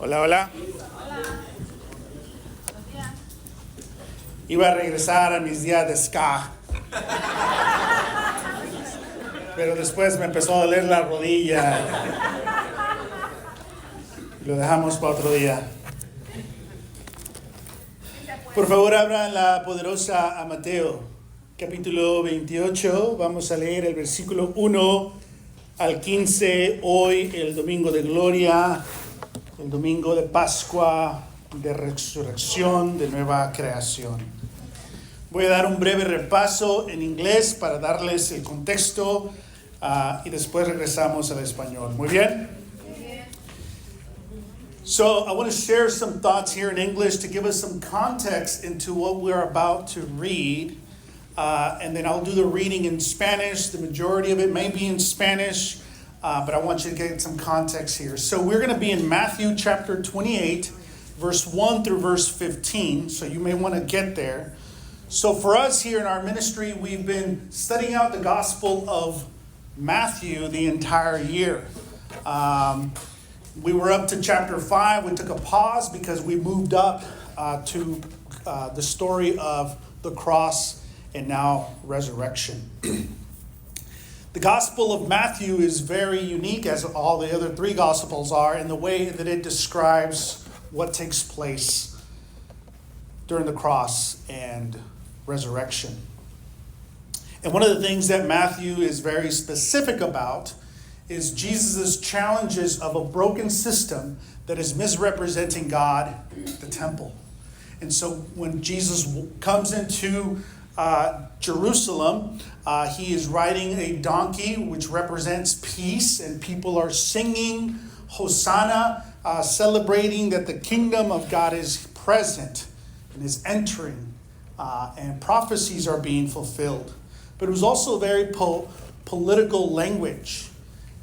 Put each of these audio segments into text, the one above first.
Hola, hola. Iba a regresar a mis días de ska, pero después me empezó a doler la rodilla. Lo dejamos para otro día. Por favor, abran la poderosa a Mateo, capítulo 28. Vamos a leer el versículo 1 al 15. Hoy, el domingo de gloria, el domingo de Pascua, de resurrección, de nueva creación. Voy a dar un breve repaso en inglés para darles el contexto y después regresamos al español. Muy bien. So I want to share some thoughts here in English to give us some context into what we're about to read. And then I'll do the reading in Spanish. The majority of it may be in Spanish, but I want you to get some context here. So we're going to be in Matthew chapter 28, verse 1 through verse 15. So you may want to get there. So for us here in our ministry, we've been studying out the Gospel of Matthew the entire year. We were up to chapter 5. We took a pause because we moved up to the story of the cross and now resurrection. The Gospel of Matthew is very unique, as all the other three Gospels are, in the way that it describes what takes place during the cross and resurrection. And one of the things that Matthew is very specific about is Jesus' challenges of a broken system that is misrepresenting God, the temple. And so when Jesus comes into Jerusalem, he is riding a donkey, which represents peace, and people are singing Hosanna, celebrating that the kingdom of God is present and is entering, and prophecies are being fulfilled. But it was also very political language.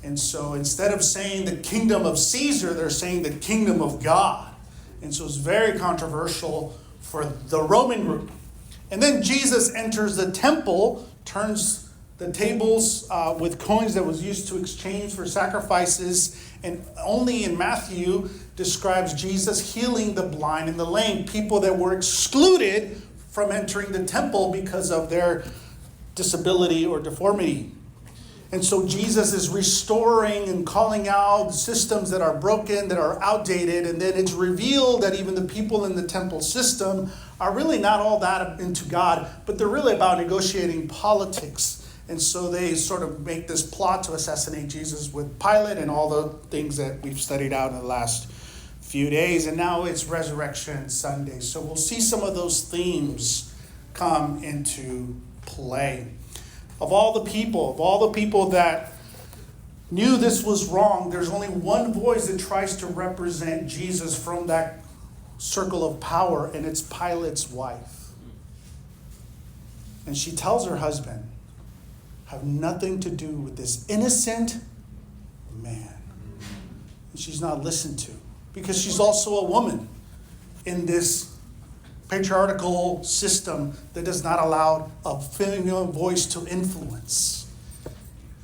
And so instead of saying the kingdom of Caesar, they're saying the kingdom of God. And so it's very controversial for the Roman group. And then Jesus enters the temple, turns the tables with coins that was used to exchange for sacrifices. And only in Matthew describes Jesus healing the blind and the lame, people that were excluded from entering the temple because of their disability or deformity. And so Jesus is restoring and calling out systems that are broken, that are outdated. And then it's revealed that even the people in the temple system are really not all that into God, but they're really about negotiating politics. And so they sort of make this plot to assassinate Jesus with Pilate and all the things that we've studied out in the last few days. And now it's Resurrection Sunday. So we'll see some of those themes come into play. Of all the people that knew this was wrong, there's only one voice that tries to represent Jesus from that circle of power, and it's Pilate's wife. And she tells her husband, have nothing to do with this innocent man. And she's not listened to because she's also a woman in this patriarchal system that does not allow a female voice to influence.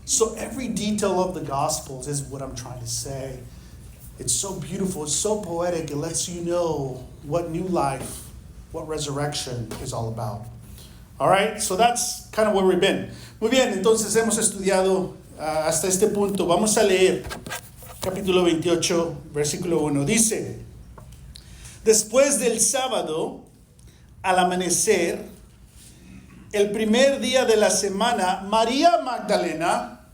So every detail of the Gospels is what I'm trying to say. It's so beautiful, it's so poetic, it lets you know what new life, what resurrection is all about. All right, so that's kind of where we've been. Muy bien, entonces hemos estudiado hasta este punto. Vamos a leer capítulo 28, versículo 1. Dice, después del sábado, al amanecer, el primer día de la semana, María Magdalena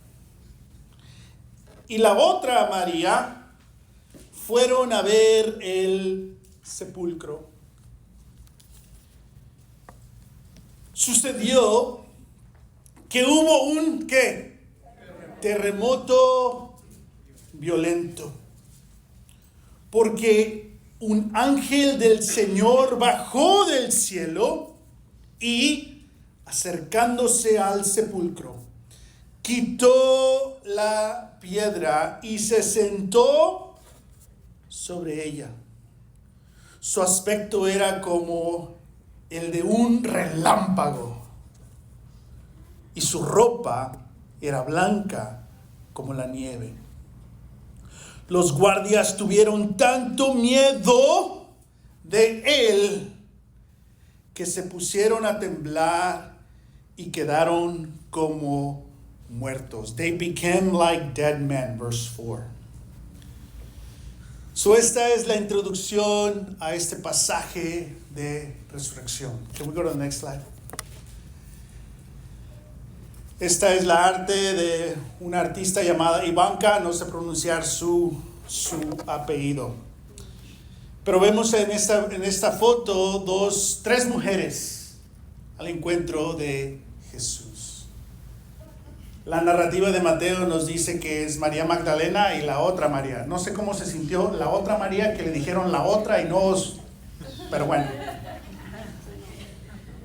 y la otra María fueron a ver el sepulcro. Sucedió que hubo un ¿qué? Terremoto violento, porque un ángel del Señor bajó del cielo y, acercándose al sepulcro, quitó la piedra y se sentó sobre ella. Su aspecto era como el de un relámpago y su ropa era blanca como la nieve. Los guardias tuvieron tanto miedo de él que se pusieron a temblar y quedaron como muertos. They became like dead men, verse 4. So esta es la introducción a este pasaje de resurrección. Can we go to the next slide? Esta es la arte de una artista llamada Ivanka, no sé pronunciar su apellido. Pero vemos en esta foto tres mujeres al encuentro de Jesús. La narrativa de Mateo nos dice que es María Magdalena y la otra María. No sé cómo se sintió la otra María que le dijeron la otra y no... Pero bueno.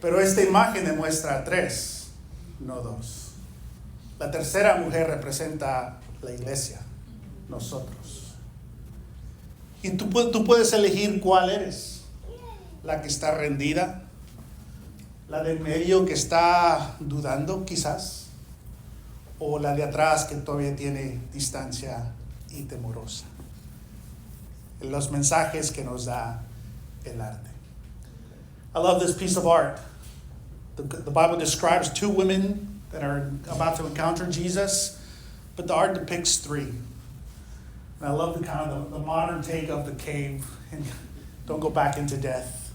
Pero esta imagen demuestra tres, no dos. La tercera mujer representa la iglesia, nosotros. Y tú puedes elegir cuál eres. La que está rendida, la del medio que está dudando quizás, o la de atrás que todavía tiene distancia y temorosa. Los mensajes que nos da el arte. I love this piece of art. The Bible describes two women that are about to encounter Jesus, but the art depicts three. And I love the modern take of the cave and don't go back into death.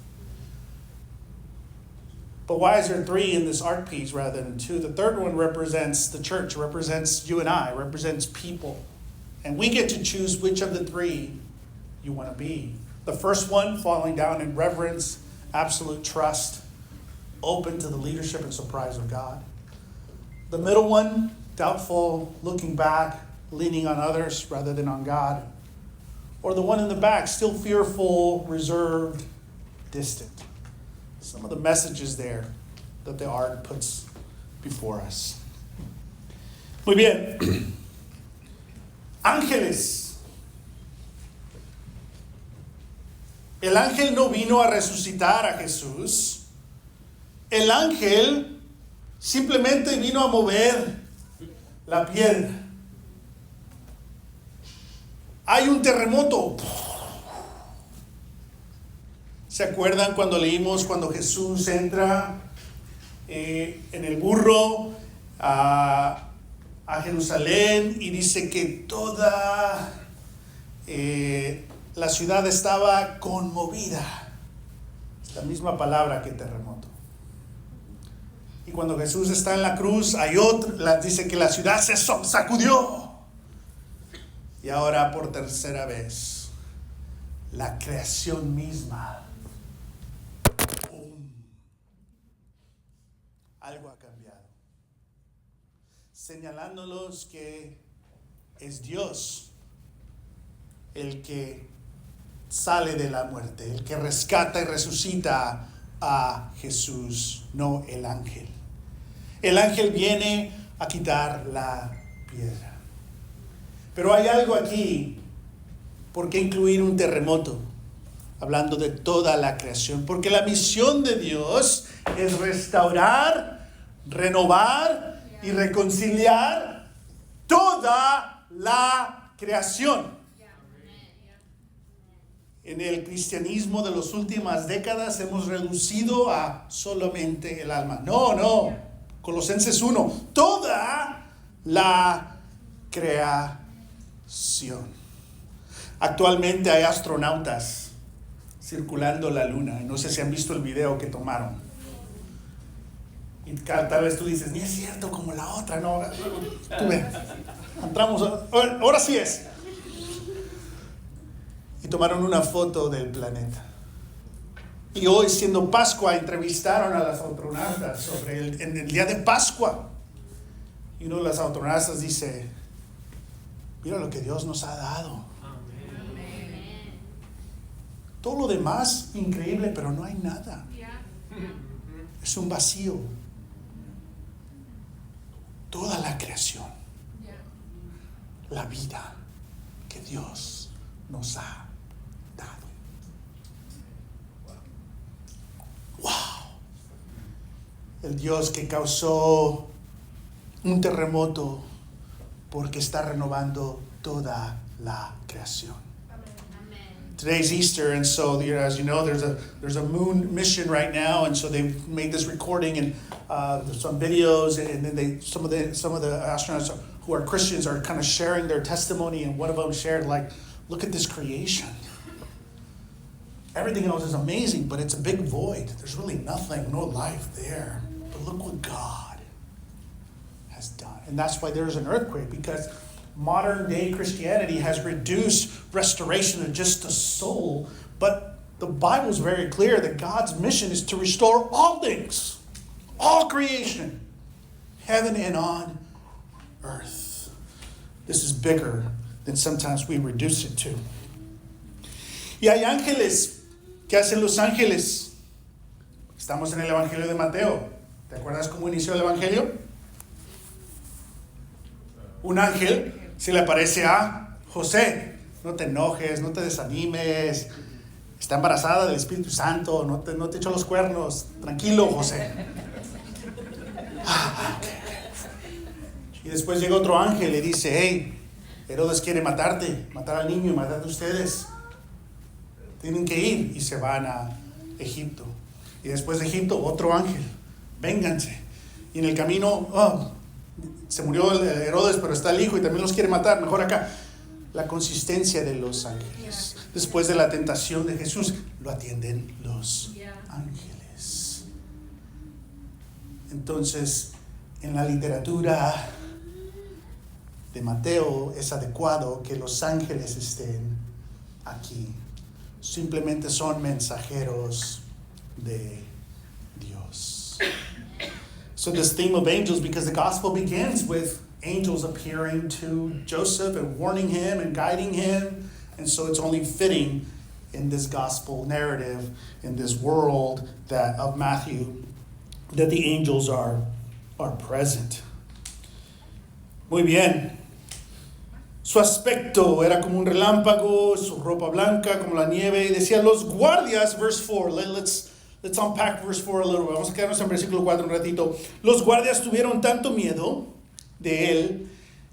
But why is there three in this art piece rather than two? The third one represents the church, represents you and I, represents people. And we get to choose which of the three you want to be. The first one, falling down in reverence, absolute trust, open to the leadership and surprise of God. The middle one, doubtful, looking back, leaning on others rather than on God. Or the one in the back, still fearful, reserved, distant. Some of the messages there that the art puts before us. Muy bien. Ángeles. El ángel no vino a resucitar a Jesús. El ángel simplemente vino a mover la piedra. Hay un terremoto. ¿Se acuerdan cuando leímos cuando Jesús entra en el burro a Jerusalén y dice que toda la ciudad estaba conmovida? Es la misma palabra que terremoto. Y cuando Jesús está en la cruz, dice que la ciudad se sacudió. Y ahora por tercera vez, la creación misma. Algo ha cambiado. Señalándolos que es Dios el que sale de la muerte, el que rescata y resucita a Jesús, no el ángel. El ángel viene a quitar la piedra. Pero hay algo aquí. ¿Por qué incluir un terremoto? Hablando de toda la creación. Porque la misión de Dios es restaurar, renovar y reconciliar toda la creación. En el cristianismo de las últimas décadas hemos reducido a solamente el alma. No. Colosenses 1. Toda la creación. Actualmente hay astronautas circulando la luna. Y no sé si han visto el video que tomaron. Y tal vez tú dices, ni es cierto como la otra. No, tú ves. Entramos. Ahora sí es. Y tomaron una foto del planeta. Y hoy, siendo Pascua, entrevistaron a las astronautas en el día de Pascua. Y uno de las astronautas dice, mira lo que Dios nos ha dado. Amén. Todo lo demás, increíble, pero no hay nada. Es un vacío. Toda la creación. La vida que Dios nos ha dado. ¡Wow! El Dios que causó un terremoto porque está renovando toda la creación. Amen. Today's Easter, and so as you know, there's a moon mission right now, and so they've made this recording and there's some videos, and then some of the astronauts who are Christians are kind of sharing their testimony, and one of them shared, like, look at this creation. Everything else is amazing, but it's a big void. There's really nothing, no life there. But look what God has done. And that's why there's an earthquake, because modern day Christianity has reduced restoration to just the soul. But the Bible is very clear that God's mission is to restore all things, all creation, heaven and on earth. This is bigger than sometimes we reduce it to. Y hay ángeles. ¿Qué hacen los ángeles? Estamos en el Evangelio de Mateo. ¿Te acuerdas cómo inició el Evangelio? Un ángel se le aparece a José. No te enojes, no te desanimes. Está embarazada del Espíritu Santo. No te echó los cuernos. Tranquilo, José. Y después llega otro ángel y le dice: hey, Herodes quiere matarte, matar al niño y matar a ustedes. Tienen que ir, y se van a Egipto. Y después de Egipto, otro ángel: vénganse. Y en el camino, se murió Herodes, pero está el hijo y también los quiere matar. Mejor acá. La consistencia de los ángeles. Después de la tentación de Jesús, lo atienden los ángeles. Entonces, en la literatura de Mateo es adecuado que los ángeles estén aquí. Simplemente son mensajeros de Dios. So this theme of angels, because the gospel begins with angels appearing to Joseph and warning him and guiding him. And so it's only fitting in this gospel narrative, in this world of Matthew, that the angels are present. Muy bien. Su aspecto era como un relámpago, su ropa blanca como la nieve. Y decía los guardias, verse 4. Let's unpack verse 4 a little bit. Vamos a quedarnos en versículo 4 un ratito. Los guardias tuvieron tanto miedo de él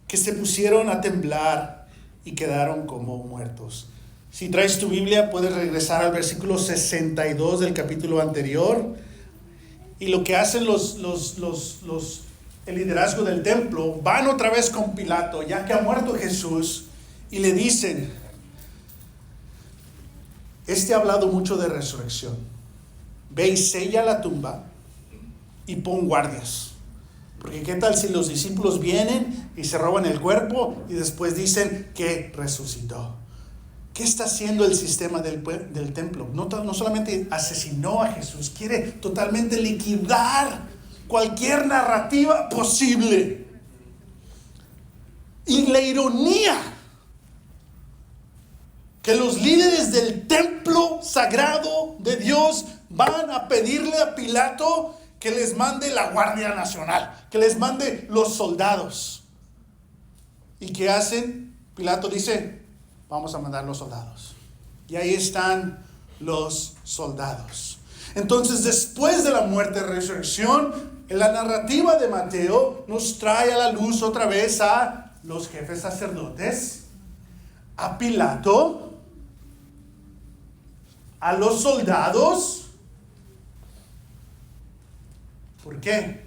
que se pusieron a temblar y quedaron como muertos. Si traes tu Biblia, puedes regresar al versículo 62 del capítulo anterior. Y lo que hacen el liderazgo del templo, van otra vez con Pilato, ya que ha muerto Jesús, y le dicen: ha hablado mucho de resurrección. Ve y sella la tumba y pon guardias. Porque qué tal si los discípulos vienen y se roban el cuerpo y después dicen que resucitó. ¿Qué está haciendo el sistema del templo? No solamente asesinó a Jesús, quiere totalmente liquidar cualquier narrativa posible. Y la ironía que los líderes del templo sagrado de Dios van a pedirle a Pilato que les mande la Guardia Nacional, que les mande los soldados. ¿Y qué hacen? Pilato dice: vamos a mandar los soldados. Y ahí están los soldados. Entonces, después de la muerte y resurrección, en la narrativa de Mateo nos trae a la luz otra vez a los jefes sacerdotes, a Pilato, a los soldados. ¿Por qué?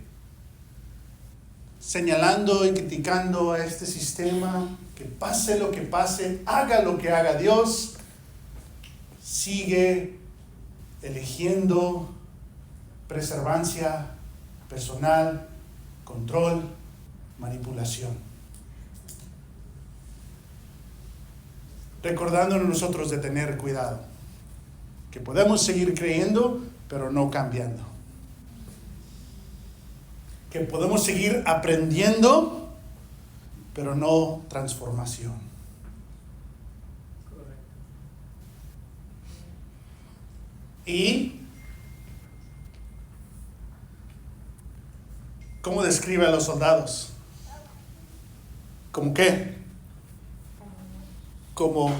Señalando y criticando a este sistema, que pase lo que pase, haga lo que haga Dios, sigue eligiendo preservancia personal, control, manipulación. Recordándonos nosotros de tener cuidado, que podemos seguir creyendo, pero no cambiando. Que podemos seguir aprendiendo, pero no transformación. Y ¿cómo describe a los soldados? ¿Cómo qué? Como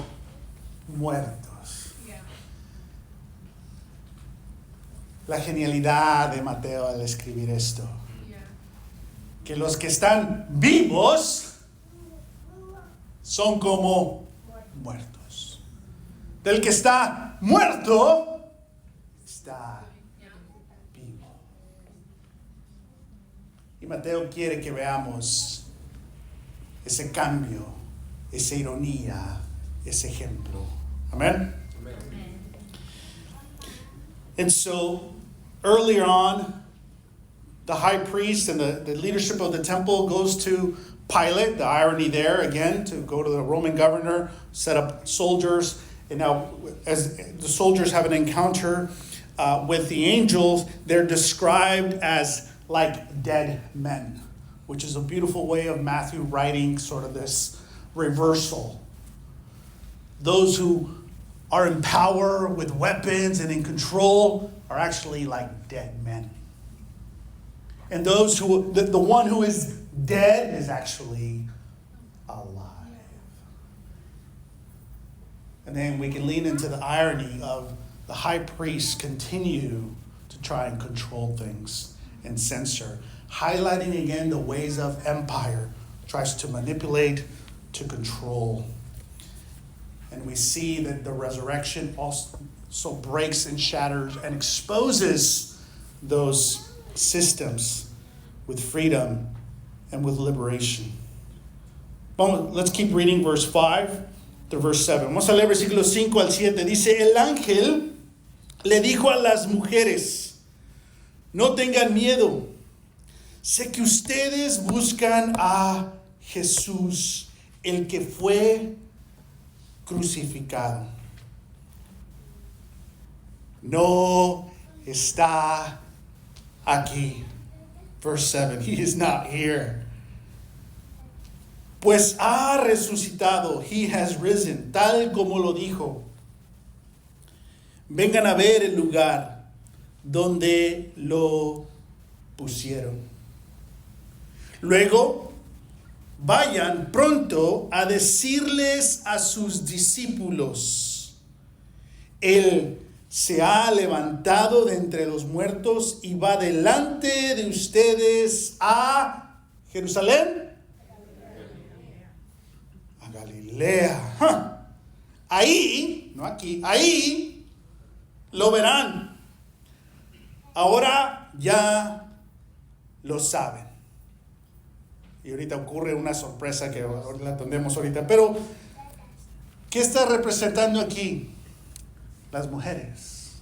muertos. La genialidad de Mateo al escribir esto. Que los que están vivos son como muertos. Del que está muerto, está vivo. Y Mateo quiere que veamos ese cambio, esa ironía, ese ejemplo. Amen? Amen. And so, earlier on, the high priest and the leadership of the temple goes to Pilate. The irony there, again, to go to the Roman governor, set up soldiers. And now, as the soldiers have an encounter with the angels, they're described as like dead men, which is a beautiful way of Matthew writing sort of this reversal. Those who are in power with weapons and in control are actually like dead men. And those who, the one who is dead is actually alive. And then we can lean into the irony of the high priests continue to try and control things and censor, highlighting again the ways of empire, tries to manipulate, to control. And we see that the resurrection also breaks and shatters and exposes those systems with freedom and with liberation. Let's keep reading verse 5 to verse 7. Vamos a leer versículos 5 al 7. Dice, el ángel le dijo a las mujeres, no tengan miedo. Sé que ustedes buscan a Jesús, el que fue crucificado. No está aquí. Verse 7. He is not here. Pues ha resucitado. He has risen. Tal como lo dijo. Vengan a ver el lugar donde lo pusieron. Luego, vayan pronto a decirles a sus discípulos, Él se ha levantado de entre los muertos y va delante de ustedes a Jerusalén, a Galilea. Ahí, no aquí, ahí lo verán. Ahora ya lo saben. Y ahorita ocurre una sorpresa que la atendemos ahorita. Pero, ¿qué está representando aquí? Las mujeres.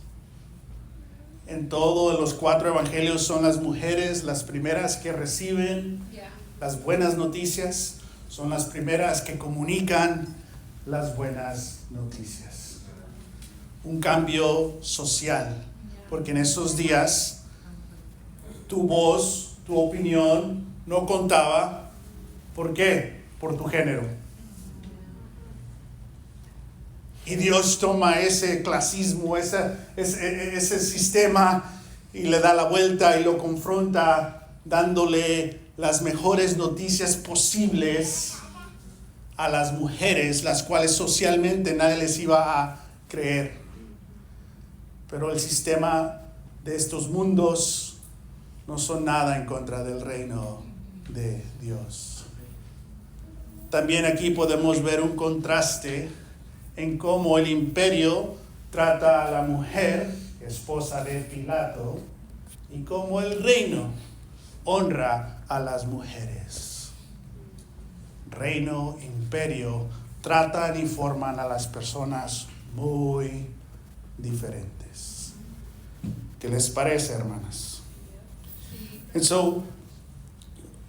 En todos los 4 evangelios son las mujeres las primeras que reciben las buenas noticias. Son las primeras que comunican las buenas noticias. Un cambio social. Porque en esos días, tu voz, tu opinión, no contaba. ¿Por qué? Por tu género. Y Dios toma ese clasismo, ese sistema y le da la vuelta y lo confronta dándole las mejores noticias posibles a las mujeres, las cuales socialmente nadie les iba a creer. Pero el sistema de estos mundos no son nada en contra del reino de Dios. También aquí podemos ver un contraste en cómo el imperio trata a la mujer, esposa de Pilato, y cómo el reino honra a las mujeres. Reino, imperio, tratan y forman a las personas muy diferentes. ¿Qué les parece, hermanas? And so,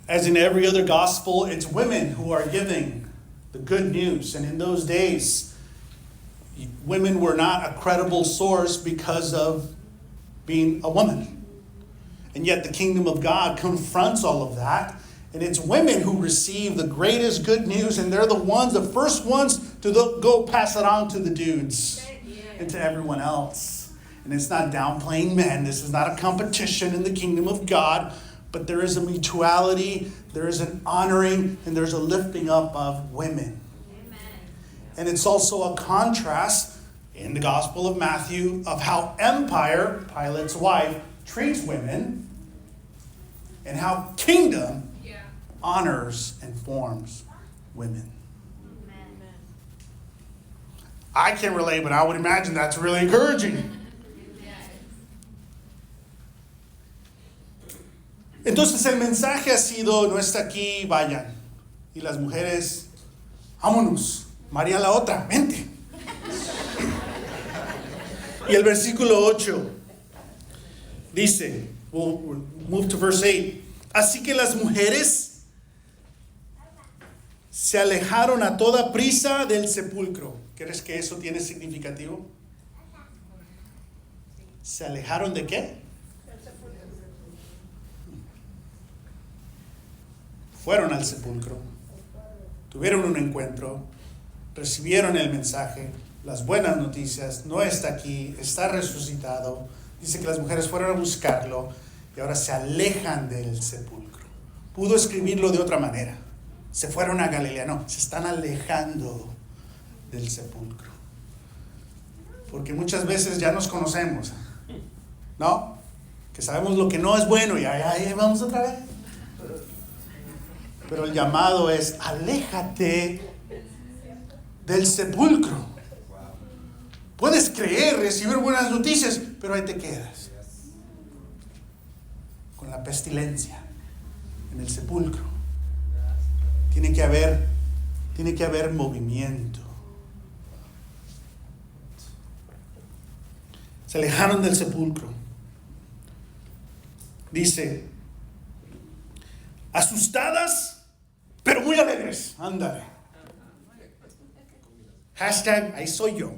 as in every other gospel, it's women who are giving the good news. And in those days, women were not a credible source because of being a woman. And yet the kingdom of God confronts all of that. And it's women who receive the greatest good news. And they're the first ones to go pass it on to the dudes and to everyone else. And it's not downplaying men. This is not a competition in the kingdom of God. But there is a mutuality, there is an honoring, and there's a lifting up of women. Amen. And it's also a contrast in the Gospel of Matthew of how empire, Pilate's wife, treats women, and how kingdom honors and forms women. Amen. I can't relate, but I would imagine that's really encouraging. Entonces el mensaje ha sido, no está aquí, vayan. Y las mujeres, vámonos. María la otra, vente. Y el versículo 8 dice, we'll move to verse 8. Así que las mujeres se alejaron a toda prisa del sepulcro. ¿Crees que eso tiene significativo? ¿Se alejaron de qué? Fueron al sepulcro, tuvieron un encuentro, recibieron el mensaje, las buenas noticias, no está aquí, está resucitado. Dice que las mujeres fueron a buscarlo y ahora se alejan del sepulcro. Pudo escribirlo de otra manera. Se fueron a Galilea, no, se están alejando del sepulcro. Porque muchas veces ya nos conocemos, ¿no? Que sabemos lo que no es bueno y ahí vamos otra vez. Pero el llamado es, aléjate del sepulcro. Puedes creer, recibir buenas noticias, pero ahí te quedas. Con la pestilencia en el sepulcro. Tiene que haber movimiento. Se alejaron del sepulcro. Dice, asustadas, pero muy alegres. Ándale. Hashtag, ahí soy yo.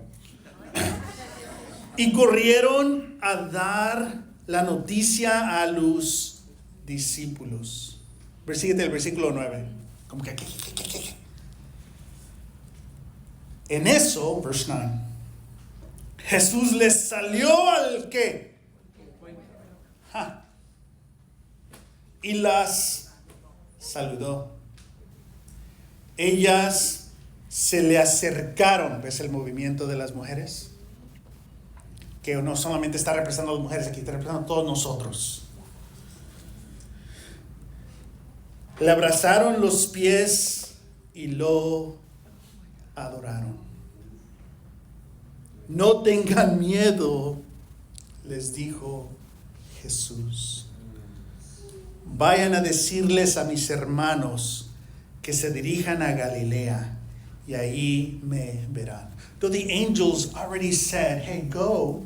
Y corrieron a dar la noticia a los discípulos. Síguete el versículo 9. Como que. En eso, verse 9, Jesús les salió al ¿qué? Y las saludó. Ellas se le acercaron. ¿Ves el movimiento de las mujeres? Que no solamente está representando a las mujeres, aquí está representando a todos nosotros. Le abrazaron los pies y lo adoraron. No tengan miedo, les dijo Jesús. Vayan a decirles a mis hermanos que se dirijan a Galilea y ahí me verán. Though the angels already said, hey, go,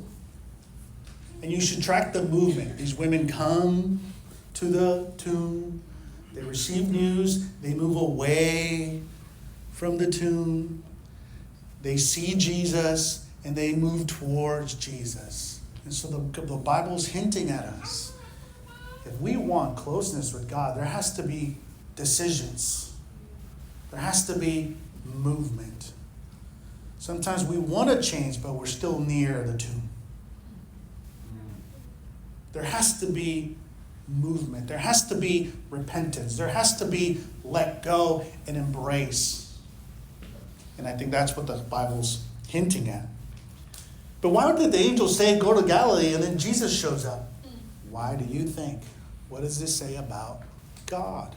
and you should track the movement. These women come to the tomb, they receive news, they move away from the tomb, they see Jesus, and they move towards Jesus. And so the Bible's hinting at us, if we want closeness with God, there has to be decisions. There has to be movement. Sometimes we want to change, but we're still near the tomb. There has to be movement. There has to be repentance. There has to be let go and embrace. And I think that's what the Bible's hinting at. But why did the angel say go to Galilee and then Jesus shows up? Why do you think? What does this say about God?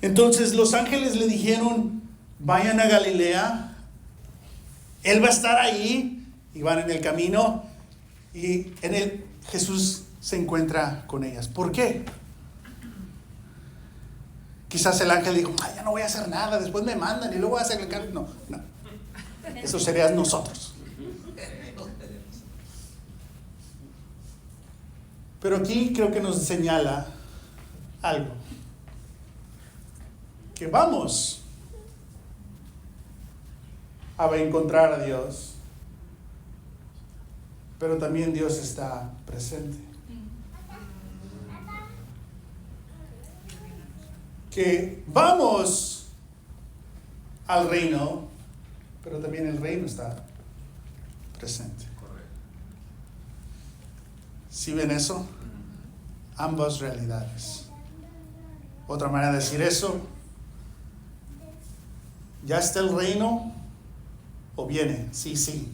Entonces los ángeles le dijeron, vayan a Galilea. Él va a estar ahí. Y van en el camino. Y Jesús se encuentra con ellas. ¿Por qué? Quizás el ángel dijo, ya no voy a hacer nada, después me mandan y luego voy a hacer el cambio. No. Eso serían nosotros. Pero aquí creo que nos señala algo. Que vamos a encontrar a Dios, pero también Dios está presente. Que vamos al reino, pero también el reino está presente. ¿Sí ven eso? Ambas realidades. Otra manera de decir eso, ¿ya está el reino o viene? Sí.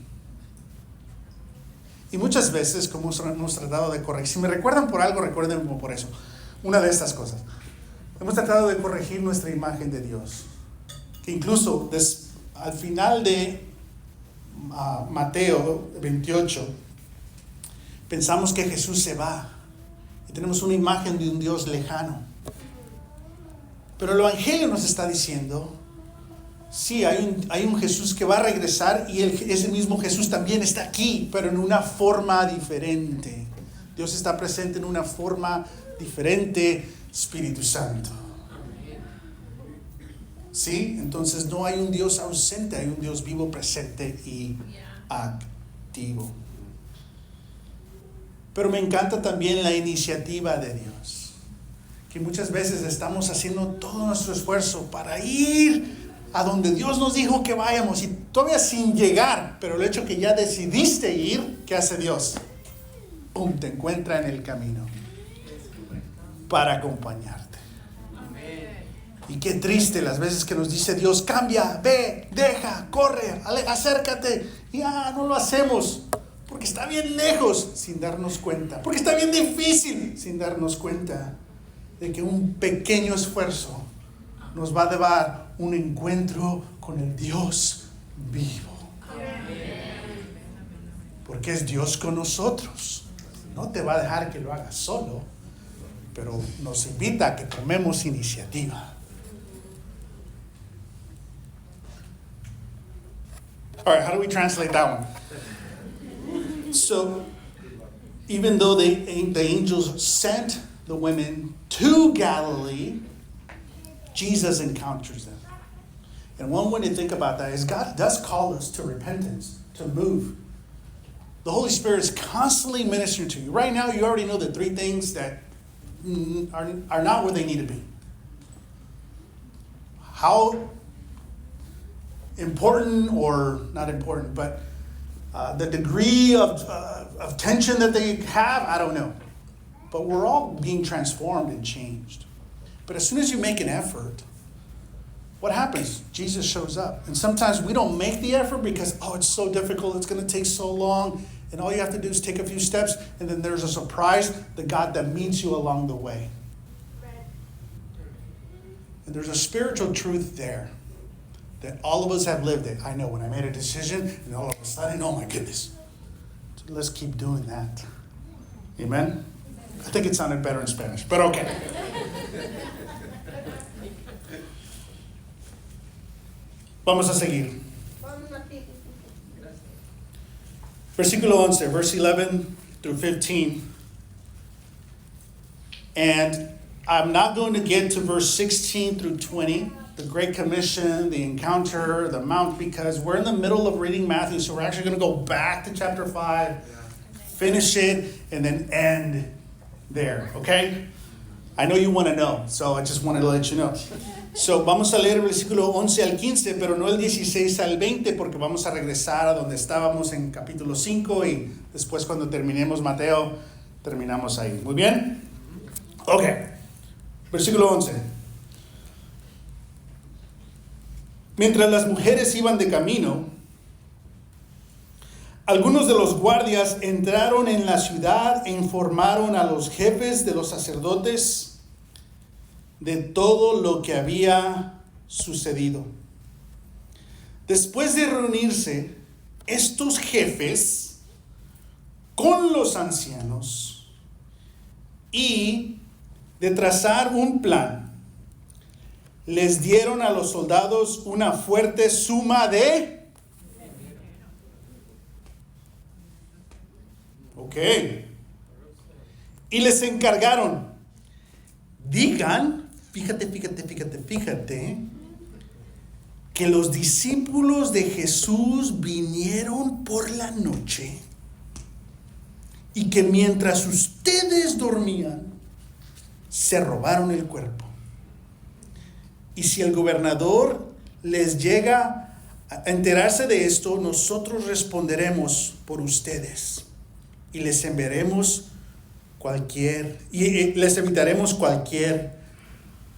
Y muchas veces, como hemos tratado de corregir, si me recuerdan por algo, recuérdenme por eso. Una de estas cosas. Hemos tratado de corregir nuestra imagen de Dios. Que incluso al final de Mateo 28, pensamos que Jesús se va y tenemos una imagen de un Dios lejano. Pero el Evangelio nos está diciendo, sí, hay un Jesús que va a regresar y ese mismo Jesús también está aquí, pero en una forma diferente. Dios está presente en una forma diferente, Espíritu Santo. ¿Sí? Entonces no hay un Dios ausente, hay un Dios vivo, presente y activo. Pero me encanta también la iniciativa de Dios, que muchas veces estamos haciendo todo nuestro esfuerzo para ir a donde Dios nos dijo que vayamos y todavía sin llegar, pero el hecho que ya decidiste ir, ¿qué hace Dios? ¡Pum! Te encuentra en el camino para acompañarte. Y qué triste las veces que nos dice Dios, cambia, ve, deja, corre, acércate. Y no lo hacemos porque está bien lejos sin darnos cuenta. Porque está bien difícil sin darnos cuenta de que un pequeño esfuerzo nos va a llevar un encuentro con el Dios vivo. Porque es Dios con nosotros. No te va a dejar que lo hagas solo, pero nos invita a que tomemos iniciativa. All right, how do we translate that one? So, even though the angels sent the women to Galilee, Jesus encounters them. And one way to think about that is God does call us to repentance, to move. The Holy Spirit is constantly ministering to you. Right now, you already know the three things that are not where they need to be. How important, or not important, but the degree of tension that they have, I don't know. But we're all being transformed and changed. But as soon as you make an effort, what happens? Jesus shows up. And sometimes we don't make the effort because, it's so difficult, it's going to take so long. And all you have to do is take a few steps, and then there's a surprise, the God that meets you along the way. And there's a spiritual truth there that all of us have lived it. I know when I made a decision, and all of a sudden, oh my goodness. So let's keep doing that. Amen? I think it sounded better in Spanish, but okay. Vamos a seguir. Versículo 11, verse 11 through 15. And I'm not going to get to verse 16 through 20, the Great Commission, the encounter, the mount, because we're in the middle of reading Matthew, so we're actually going to go back to chapter 5, finish it, and then end there, okay? I know you want to know, so I just wanted to let you know. So, vamos a leer el versículo 11 al 15, pero no el 16 al 20, porque vamos a regresar a donde estábamos en capítulo 5 y después cuando terminemos Mateo, terminamos ahí. ¿Muy bien? Ok. Versículo 11. Mientras las mujeres iban de camino, algunos de los guardias entraron en la ciudad e informaron a los jefes de los sacerdotes de todo lo que había sucedido. Después de reunirse estos jefes con los ancianos y de trazar un plan, les dieron a los soldados una fuerte suma de... Ok. Y les encargaron, digan, fíjate, que los discípulos de Jesús vinieron por la noche y que mientras ustedes dormían, se robaron el cuerpo. Y si el gobernador les llega a enterarse de esto, nosotros responderemos por ustedes y les enviaremos les evitaremos cualquier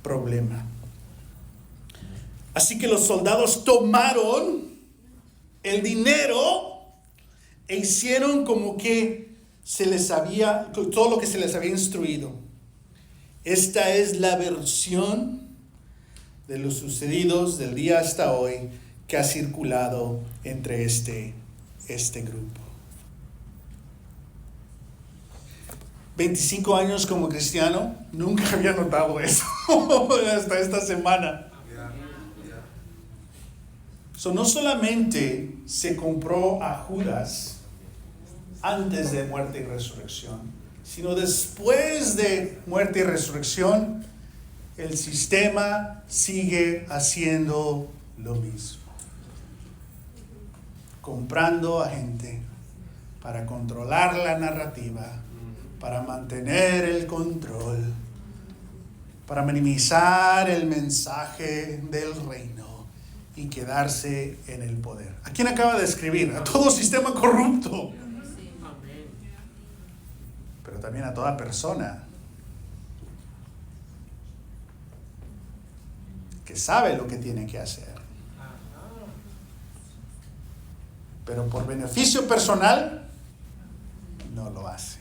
problema. Así que los soldados tomaron el dinero e hicieron como que todo lo que se les había instruido. Esta es la versión de los sucedidos del día hasta hoy que ha circulado entre este este grupo. 25 años como cristiano, nunca había notado eso hasta esta semana. No solamente se compró a Judas antes de muerte y resurrección, sino después de muerte y resurrección, el sistema sigue haciendo lo mismo. Comprando a gente para controlar la narrativa, para mantener el control, para minimizar el mensaje del reino y quedarse en el poder. ¿A quién acaba de escribir? A todo sistema corrupto. Pero también a toda persona que sabe lo que tiene que hacer, pero por beneficio personal no lo hace.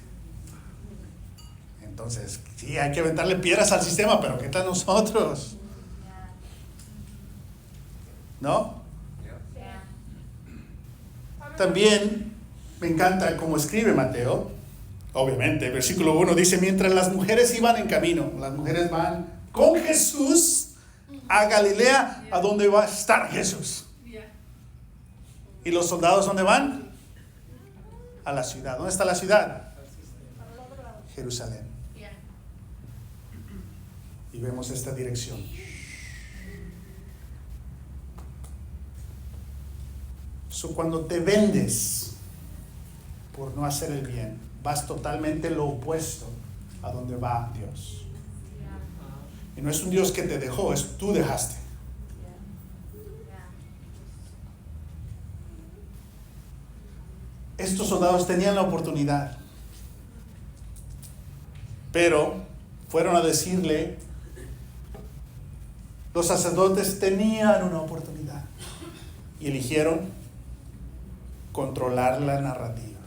Entonces, sí, hay que aventarle piedras al sistema, pero ¿qué tal nosotros? ¿No? También me encanta cómo escribe Mateo. Obviamente, versículo 1 dice: mientras las mujeres iban en camino, las mujeres van con Jesús a Galilea, a donde va a estar Jesús. ¿Y los soldados dónde van? A la ciudad. ¿Dónde está la ciudad? Jerusalén. Y vemos esta dirección. Cuando te vendes por no hacer el bien, vas totalmente lo opuesto a donde va Dios. Y no es un Dios que te dejó, es tú dejaste. Estos soldados tenían la oportunidad, pero fueron a decirle, los sacerdotes tenían una oportunidad y eligieron controlar la narrativa.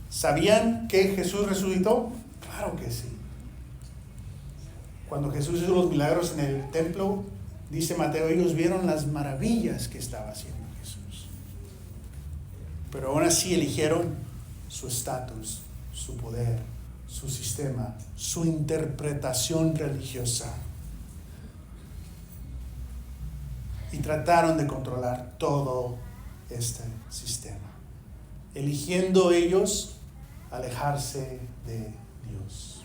¿Sabían que Jesús resucitó? Claro que sí. Cuando Jesús hizo los milagros en el templo, dice Mateo, ellos vieron las maravillas que estaba haciendo Jesús. Pero aún así eligieron su estatus, su poder, su sistema, su interpretación religiosa. Y trataron de controlar todo este sistema, eligiendo ellos alejarse de Dios.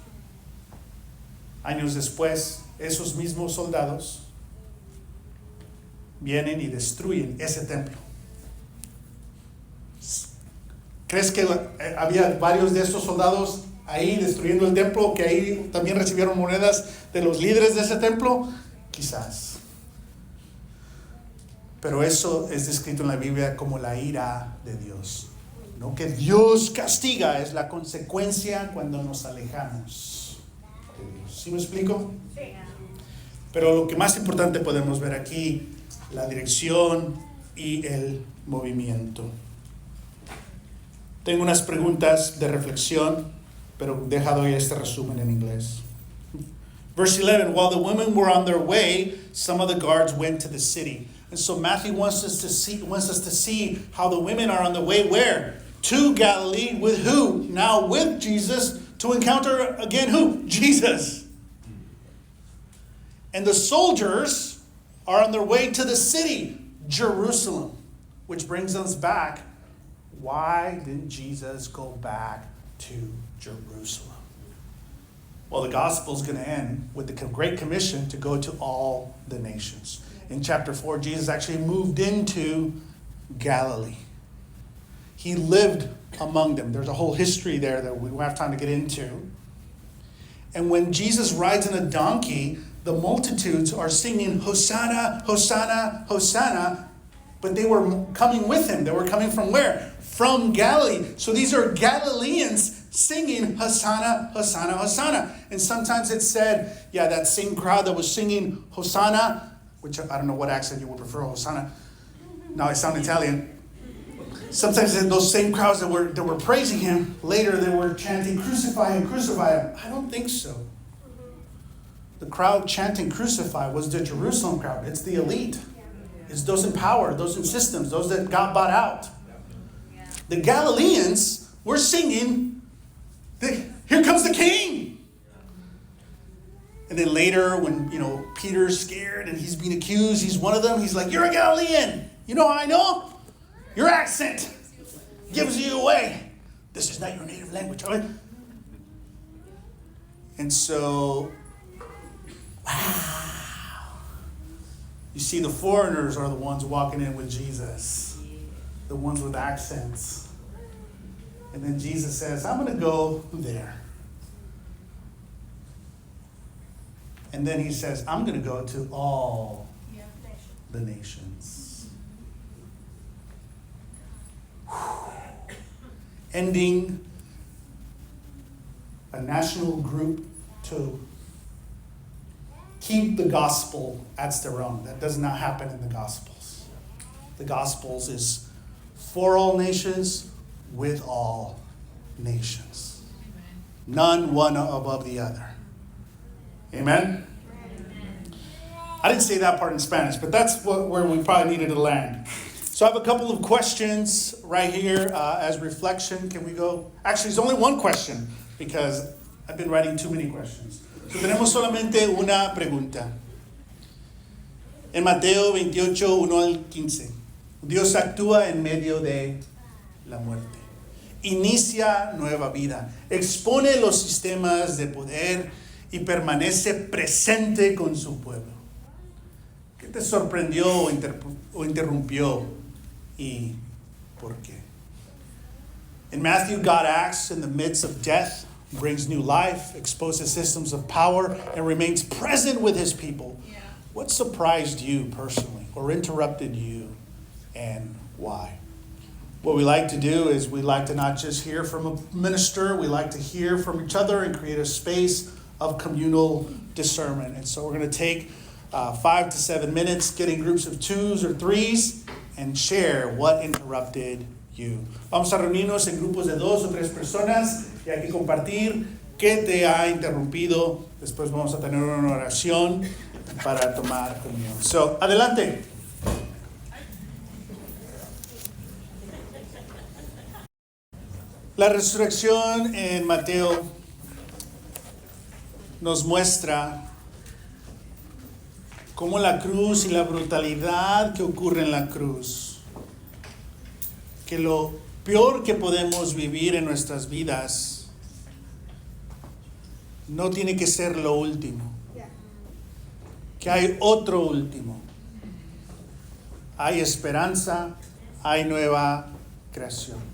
Años después, esos mismos soldados vienen y destruyen ese templo. ¿Crees que había varios de estos soldados ahí destruyendo el templo, que ahí también recibieron monedas de los líderes de ese templo? Quizás. Pero eso es descrito en la Biblia como la ira de Dios. No que Dios castiga, es la consecuencia cuando nos alejamos de Dios. ¿Sí me explico? Sí. Pero lo que más importante podemos ver aquí, la dirección y el movimiento. Tengo unas preguntas de reflexión, pero deja doy este resumen en inglés. Verse 11, while the women were on their way, some of the guards went to the city. And so Matthew wants us to see how the women are on the way where? To Galilee with who? Now with Jesus, to encounter again who? Jesus. And the soldiers are on their way to the city, Jerusalem. Which brings us back. Why didn't Jesus go back to Jerusalem? Well, the gospel is going to end with the Great Commission to go to all the nations. In chapter 4, Jesus actually moved into Galilee. He lived among them. There's a whole history there that we don't have time to get into. And when Jesus rides in a donkey, the multitudes are singing, Hosanna, Hosanna, Hosanna. But they were coming with him. They were coming from where? From Galilee. So these are Galileans singing Hosanna, Hosanna, Hosanna. And sometimes it said, that same crowd that was singing Hosanna, which I don't know what accent you would prefer, Hosanna. Now I sound Italian. Sometimes those same crowds that were praising him, later they were chanting, crucify him, crucify him. I don't think so. The crowd chanting crucify was the Jerusalem crowd. It's the elite. It's those in power, those in systems, those that got bought out. The Galileans were singing, "Here comes the king." And then later, when Peter's scared and he's being accused, he's one of them. He's like, "You're a Galilean. You know how I know? Your accent gives you away. This is not your native language." Right? And so, wow. You see, the foreigners are the ones walking in with Jesus. The ones with accents. And then Jesus says, "I'm going to go there." And then he says, "I'm going to go to all the nations." Ending a national group to keep the gospel as their own. That does not happen in the Gospels. The Gospels is for all nations, with all nations. None one above the other. Amen? I didn't say that part in Spanish, but that's where we probably needed to land. So I have a couple of questions right here as reflection. Can we go? Actually, it's only one question because I've been writing too many questions. So tenemos solamente una pregunta. En Mateo 28, 1 al 15. Dios actúa en medio de la muerte. Inicia nueva vida. Expone los sistemas de poder y permanece presente con su pueblo. ¿Qué te sorprendió o interrumpió y por qué? In Matthew, God acts in the midst of death, brings new life, exposes systems of power, and remains present with his people. Yeah. What surprised you personally or interrupted you, and why? What we like to do is we like to not just hear from a minister, we like to hear from each other and create a space of communal discernment. And so we're going to take 5 to 7 minutes, get in groups of 2s or 3s, and share what interrupted you. Vamos a reunirnos en grupos de 2 o 3 personas y hay que compartir qué te ha interrumpido. Después vamos a tener una oración para tomar comunión. So, adelante. La resurrección en Mateo nos muestra cómo la cruz y la brutalidad que ocurre en la cruz, que lo peor que podemos vivir en nuestras vidas no tiene que ser lo último, que hay otro último, hay esperanza, hay nueva creación.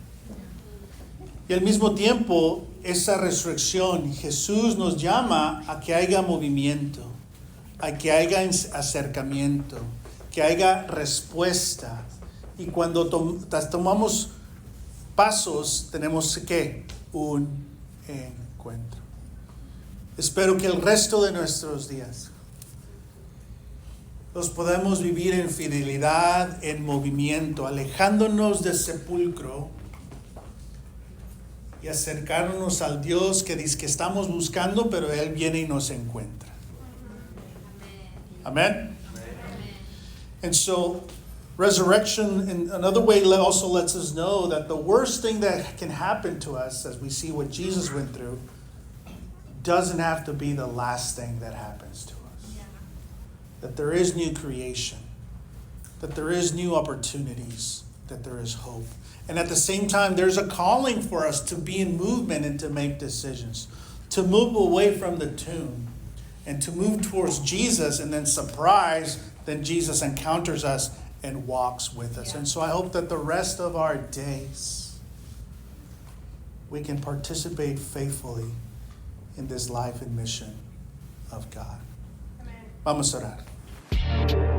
Y al mismo tiempo, esa resurrección, Jesús nos llama a que haya movimiento, a que haya acercamiento, que haya respuesta. Y cuando tomamos pasos, tenemos que un encuentro. Espero que el resto de nuestros días los podamos vivir en fidelidad, en movimiento, alejándonos del sepulcro y acercarnos al Dios que dice que estamos buscando, pero Él viene y nos encuentra. Amen? And so, resurrection in another way also lets us know that the worst thing that can happen to us, as we see what Jesus went through, doesn't have to be the last thing that happens to us. Yeah. That there is new creation, that there is new opportunities, that there is hope. And at the same time, there's a calling for us to be in movement and to make decisions, to move away from the tomb and to move towards Jesus, and then then Jesus encounters us and walks with us. Yeah. And so I hope that the rest of our days, we can participate faithfully in this life and mission of God. Amen. Vamos a orar.